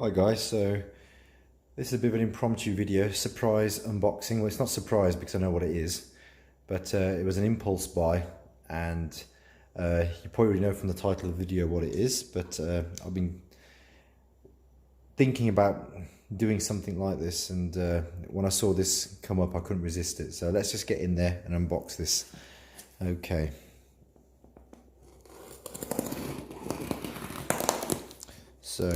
Hi guys, so this is a bit of an impromptu video, surprise unboxing. Well, it's not surprise because I know what it is, but it was an impulse buy, and you probably already know from the title of the video what it is, but I've been thinking about doing something like this, and when I saw this come up I couldn't resist it. So let's just get in there and unbox this. Okay. So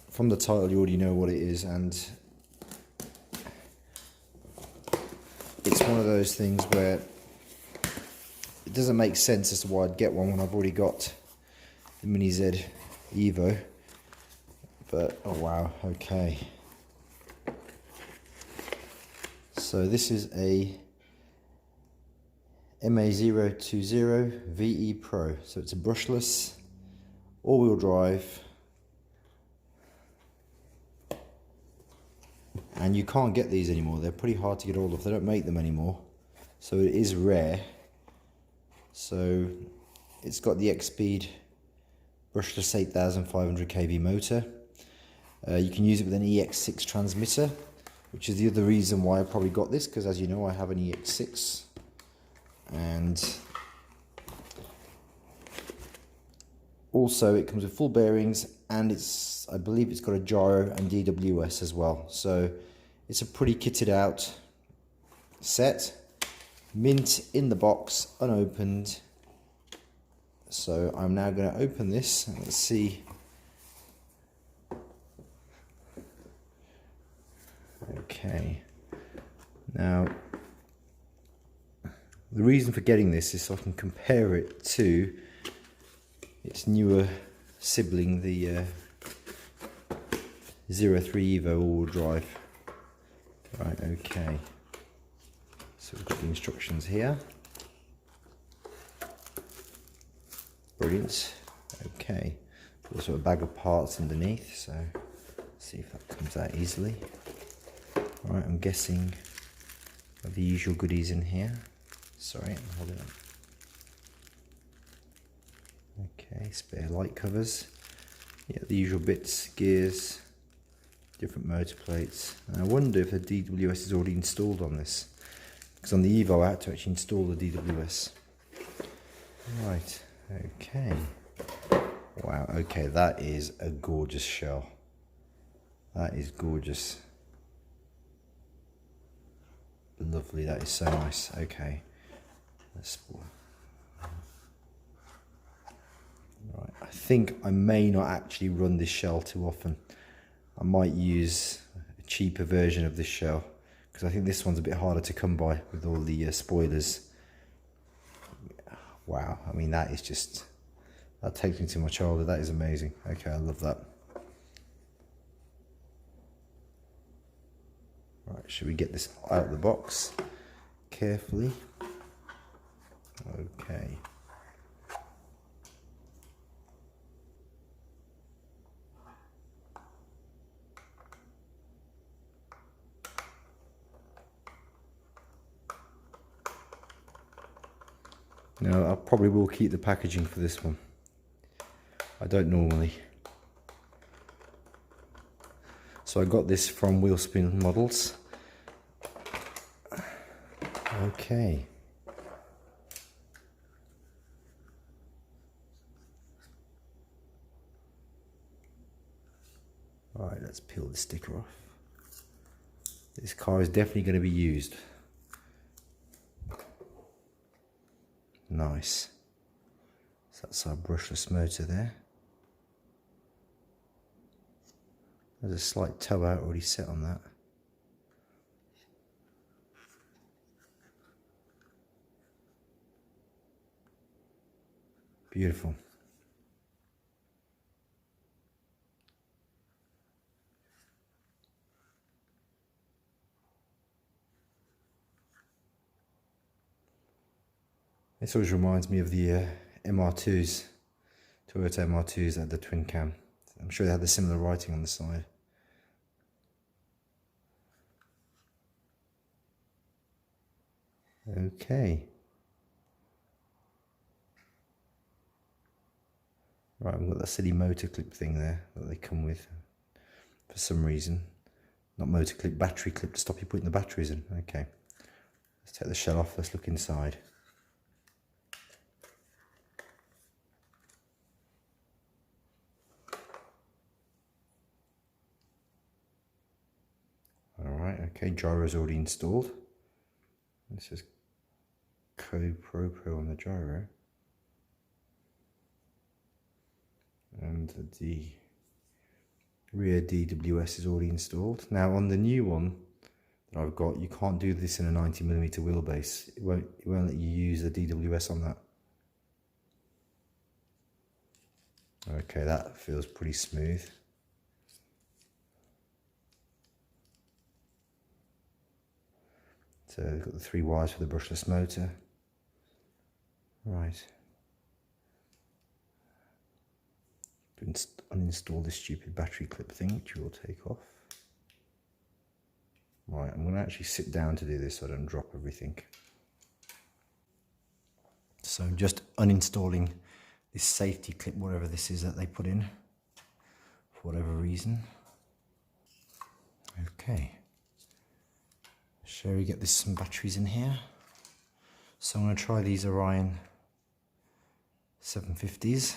from the title you already know what it is, and it's one of those things where it doesn't make sense as to why I'd get one when I've already got the Mini Z Evo. But oh wow, okay. So this is a MA020 VE Pro. So it's a brushless, all-wheel drive, and you can't get these anymore. They're pretty hard to get hold of. They don't make them anymore, so it is rare. So it's got the X-Speed brushless 8500 kV motor. You can use it with an Ae86 transmitter, which is the other reason why I probably got this, because as you know I have an Ae86, and also it comes with full bearings, and I believe it's got a gyro and DWS as well. So it's a pretty kitted out set, mint in the box, unopened. So I'm now going to open this and let's see. Okay, now the reason for getting this is so I can compare it to its newer sibling, the 03 Evo all-wheel drive. Right, okay, so we've got the instructions here. Brilliant. Okay, also a bag of parts underneath, so let's see if that comes out easily. Right, I'm guessing the usual goodies in here. Sorry, I'm holding up. Okay, spare light covers. Yeah, the usual bits, gears, different motor plates. And I wonder if the DWS is already installed on this, because on the Evo I had to actually install the DWS. Right, okay. Wow, okay, that is a gorgeous shell. That is gorgeous. Lovely, that is so nice. Okay, right, I think I may not actually run this shell too often. I might use a cheaper version of this shell, because I think this one's a bit harder to come by with all the spoilers. Wow, I mean that is just, that takes me to my childhood. That is amazing. Okay, I love that. Right, should we get this out of the box carefully? Okay. Now I probably will keep the packaging for this one. I don't normally. So I got this from Wheelspin Models. Okay. Alright, let's peel the sticker off. This car is definitely going to be used. Nice. So that's our brushless motor there. There's a slight toe out already set on that. Beautiful. This always reminds me of the MR2s, Toyota MR2s at the twin cam. I'm sure they had the similar writing on the side. Okay. Right, I've got that silly motor clip thing there that they come with for some reason. Not motor clip, battery clip to stop you putting the batteries in. Okay, let's take the shell off, let's look inside. Alright, okay, gyro's already installed. This is code Pro on the gyro. And the rear DWS is already installed. Now on the new one that I've got, you can't do this in a 90mm wheelbase. It won't let you use the DWS on that. Okay, that feels pretty smooth. So we've got the 3 wires for the brushless motor. Right. Uninstall this stupid battery clip thing, which we'll take off. Right, I'm going to actually sit down to do this so I don't drop everything. So I'm just uninstalling this safety clip, whatever this is that they put in, for whatever reason. Okay. Shall we get some batteries in here? So I'm going to try these Orion 750s.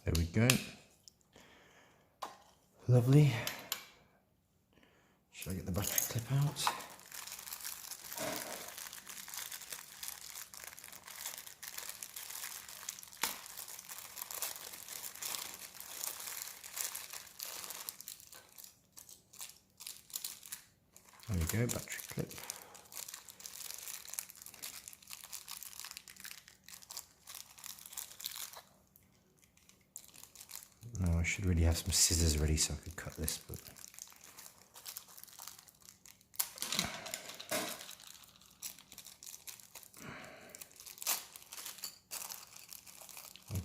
There we go. Lovely. Should I get the battery clip out? There we go, battery clip. Now I should really have some scissors ready so I could cut this, but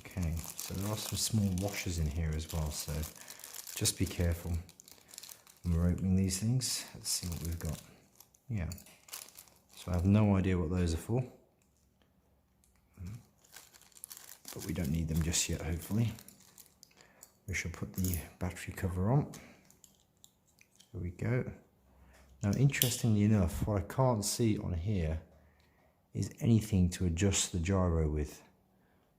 okay, so there are some small washers in here as well, so just be careful when we're opening these things. Let's see what we've got. Yeah, so I have no idea what those are for, but we don't need them just yet, hopefully. We shall put the battery cover on. There we go. Now, interestingly enough, what I can't see on here is anything to adjust the gyro with.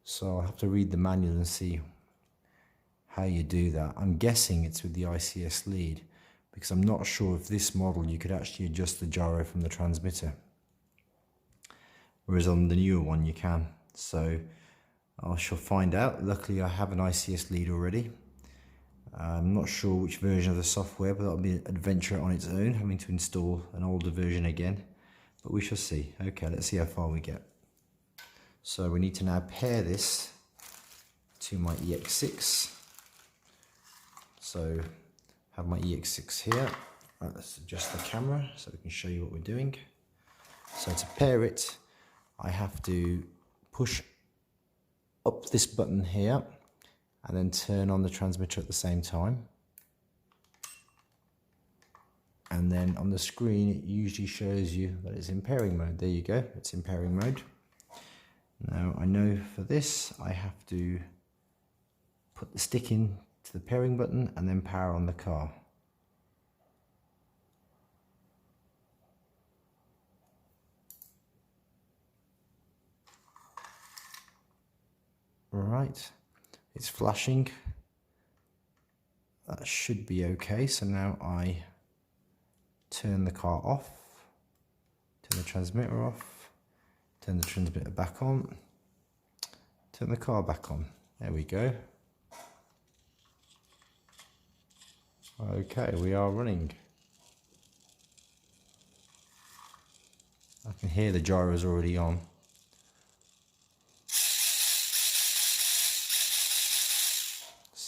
So I'll have to read the manual and see how you do that. I'm guessing it's with the ICS lead, because I'm not sure if this model you could actually adjust the gyro from the transmitter, whereas on the newer one you can. So I shall find out. Luckily I have an ICS lead already. I'm not sure which version of the software, but that'll be an adventure on its own, having to install an older version again, but we shall see. Okay, let's see how far we get. So we need to now pair this to my Ae86. So I have my Ae86 here. Right, let's adjust the camera so we can show you what we're doing. So to pair it, I have to push up this button here and then turn on the transmitter at the same time. And then on the screen it usually shows you that it's in pairing mode. There you go, it's in pairing mode. Now I know for this I have to put the stick in to the pairing button and then power on the car. Right, it's flashing. That should be okay. So now I turn the car off, turn the transmitter off, turn the transmitter back on, turn the car back on. There we go. Okay, we are running. I can hear the gyro's already on.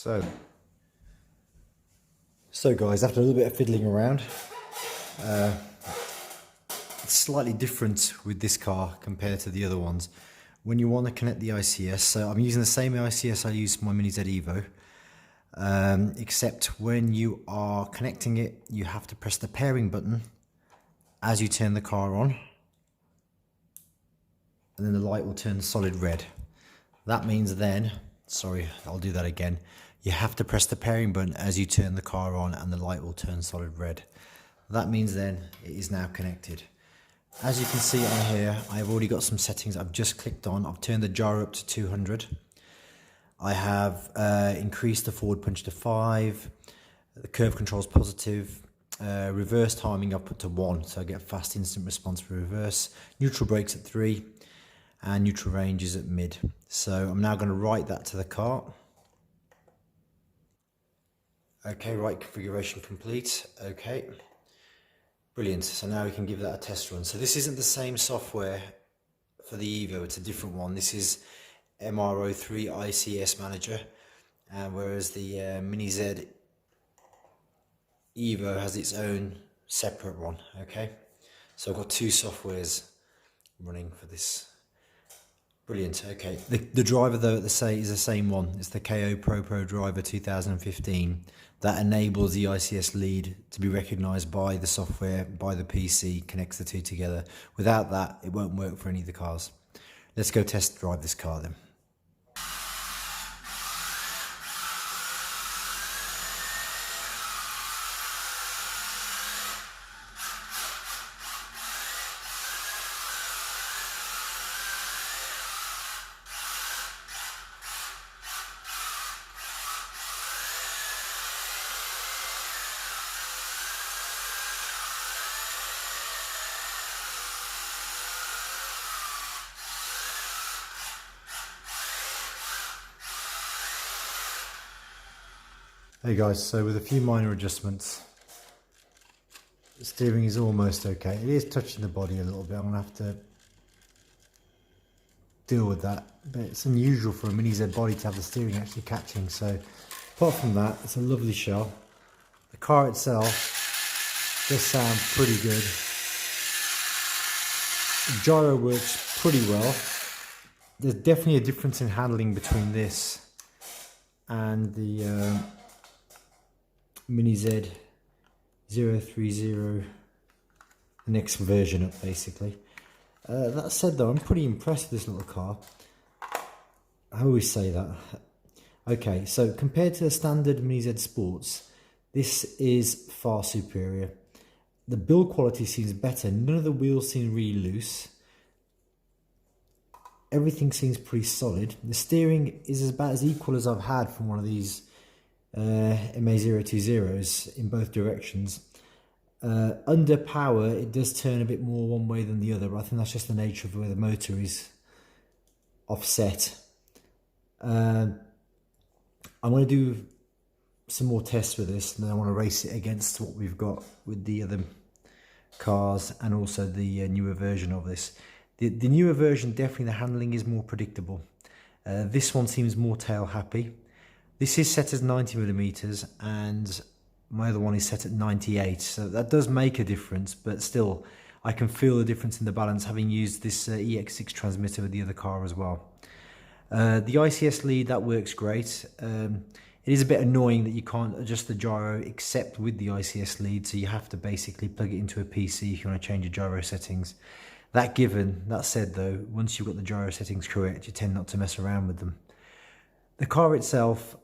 So guys, after a little bit of fiddling around, it's slightly different with this car compared to the other ones. When you want to connect the ICS, so I'm using the same ICS I use for my Mini Z Evo, except when you are connecting it, you have to press the pairing button as you turn the car on, and then the light will turn solid red. That means then, sorry, I'll do that again. You have to press the pairing button as you turn the car on and the light will turn solid red. That means then it is now connected. As you can see on here, I've already got some settings I've just clicked on. I've turned the gyro up to 200. I have increased the forward punch to 5. The curve control is positive. Reverse timing I've put to 1, so I get fast instant response for reverse. Neutral brakes at 3. And neutral range is at mid. So I'm now going to write that to the car. Okay, right configuration complete. Okay, brilliant. So now we can give that a test run. So this isn't the same software for the Evo, it's a different one. This is MRO3 ICS Manager, whereas the Mini Z Evo has its own separate one. Okay, so I've got two softwares running for this. Brilliant. Okay, the driver though is the same one. It's the KO Pro driver 2015 that enables the ICS lead to be recognized by the software, by the PC, connects the two together. Without that, it won't work for any of the cars. Let's go test drive this car then. Hey guys, so with a few minor adjustments, the steering is almost okay. It is touching the body a little bit. I'm going to have to deal with that. But it's unusual for a Mini Z body to have the steering actually catching. So apart from that, it's a lovely shell. The car itself does sound pretty good. The gyro works pretty well. There's definitely a difference in handling between this and the Mini Z 030, the next version up basically. That said though, I'm pretty impressed with this little car. I always say that. Okay, so compared to the standard Mini Z Sports, this is far superior. The build quality seems better. None of the wheels seem really loose. Everything seems pretty solid. The steering is about as equal as I've had from one of these MA020s in both directions. Under power, it does turn a bit more one way than the other, but I think that's just the nature of where the motor is offset. I'm going to do some more tests with this, and then I want to race it against what we've got with the other cars and also the newer version of this. The newer version, definitely the handling is more predictable. This one seems more tail happy. This is set as 90mm and my other one is set at 98, so that does make a difference, but still I can feel the difference in the balance having used this Ae86 transmitter with the other car as well. The ICS lead, that works great. It is a bit annoying that you can't adjust the gyro except with the ICS lead, so you have to basically plug it into a PC if you want to change your gyro settings. That said though, once you've got the gyro settings correct, you tend not to mess around with them. The car itself,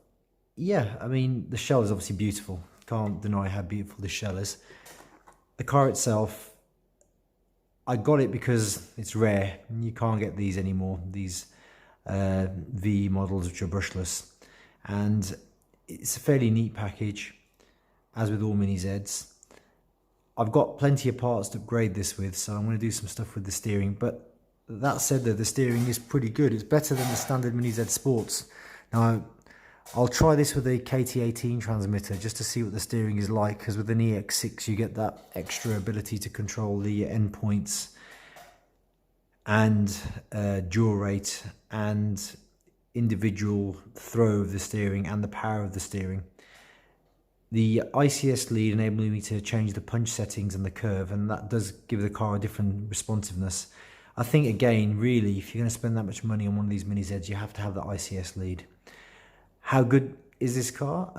yeah, I mean, the shell is obviously beautiful. Can't deny how beautiful the shell is. The car itself, I got it because it's rare. You can't get these anymore, these VE models which are brushless. And it's a fairly neat package, as with all Mini Zs. I've got plenty of parts to upgrade this with, so I'm going to do some stuff with the steering. But that said though, the steering is pretty good. It's better than the standard Mini Z Sports. Now, I'll try this with a KT18 transmitter just to see what the steering is like, because with an Ae86 you get that extra ability to control the endpoints and dual rate, and individual throw of the steering and the power of the steering. The ICS lead enabled me to change the punch settings and the curve, and that does give the car a different responsiveness. I think, again, really, if you're going to spend that much money on one of these Mini Zs, you have to have the ICS lead. How good is this car?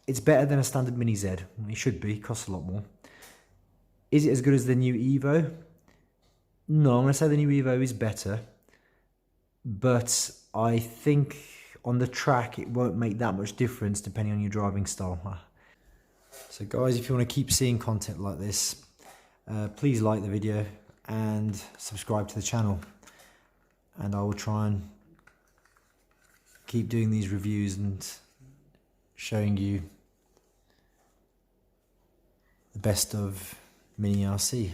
It's better than a standard Mini Z. It should be, it costs a lot more. Is it as good as the new Evo? No, I'm going to say the new Evo is better, but I think on the track it won't make that much difference depending on your driving style. So guys, if you want to keep seeing content like this, please like the video and subscribe to the channel, and I will try and keep doing these reviews and showing you the best of Mini RC.